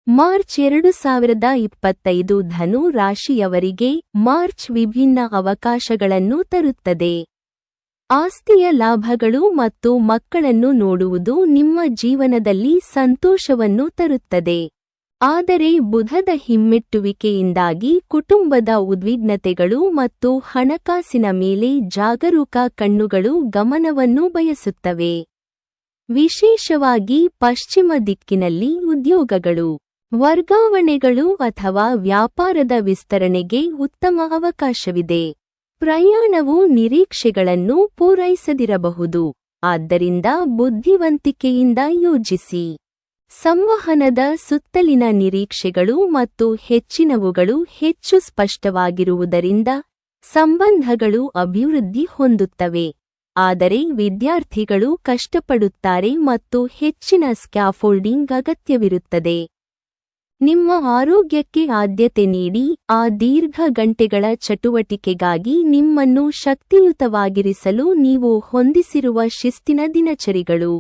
March 2025 ಧನು ರಾಶಿಯವರಿಗೆ March ವಿಭಿನ್ನ ಅವಕಾಶಗಳನ್ನು ತರುತ್ತದೆ. ಆಸ್ತಿಯ ಲಾಭಗಳು ಮತ್ತು ಮಕ್ಕಳನ್ನು ನೋಡುವುದು ನಿಮ್ಮ ಜೀವನದಲ್ಲಿ ಸಂತೋಷವನ್ನು ತರುತ್ತದೆ. ಆದರೆ ಬುಧದ ಹಿಮ್ಮೆಟ್ಟುವಿಕೆಯಿಂದಾಗಿ ಕುಟುಂಬದ ಉದ್ವಿಗ್ನತೆಗಳು ಮತ್ತು ಹಣಕಾಸಿನ ಮೇಲೆ ಜಾಗರೂಕ ಕಣ್ಣುಗಳು ಗಮನವನ್ನು ಬಯಸುತ್ತವೆ. ವಿಶೇಷವಾಗಿ ಪಶ್ಚಿಮ ದಿಕ್ಕಿನಲ್ಲಿ ಉದ್ಯೋಗಗಳು, ವರ್ಗಾವಣೆಗಳು ಅಥವಾ ವ್ಯಾಪಾರದ ವಿಸ್ತರಣೆಗೆ ಉತ್ತಮ ಅವಕಾಶವಿದೆ. ಪ್ರಯಾಣವು ನಿರೀಕ್ಷೆಗಳನ್ನು ಪೂರೈಸದಿರಬಹುದು, ಆದ್ದರಿಂದ ಬುದ್ಧಿವಂತಿಕೆಯಿಂದ ಯೋಜಿಸಿ. ಸಂವಹನದ ಸುತ್ತಲಿನ ನಿರೀಕ್ಷೆಗಳು ಮತ್ತು ಹೆಚ್ಚಿನವುಗಳು ಹೆಚ್ಚು ಸ್ಪಷ್ಟವಾಗಿರುವುದರಿಂದ ಸಂಬಂಧಗಳು ಅಭಿವೃದ್ಧಿ ಹೊಂದುತ್ತವೆ. ಆದರೆ ವಿದ್ಯಾರ್ಥಿಗಳು ಕಷ್ಟಪಡುತ್ತಾರೆ ಮತ್ತು ಹೆಚ್ಚಿನ ಸ್ಕ್ಯಾಫೋಲ್ಡಿಂಗ್ ಅಗತ್ಯವಿರುತ್ತದೆ. ನಿಮ್ಮ ಆರೋಗ್ಯಕ್ಕೆ ಆದ್ಯತೆ ನೀಡಿ. ಆ ದೀರ್ಘ ಗಂಟೆಗಳ ಚಟುವಟಿಕೆಗಾಗಿ ನಿಮ್ಮನ್ನು ಶಕ್ತಿಯುತವಾಗಿರಿಸಲು ನೀವು ಹೊಂದಿಸಿರುವ ಶಿಸ್ತಿನ ದಿನಚರಿಗಳು.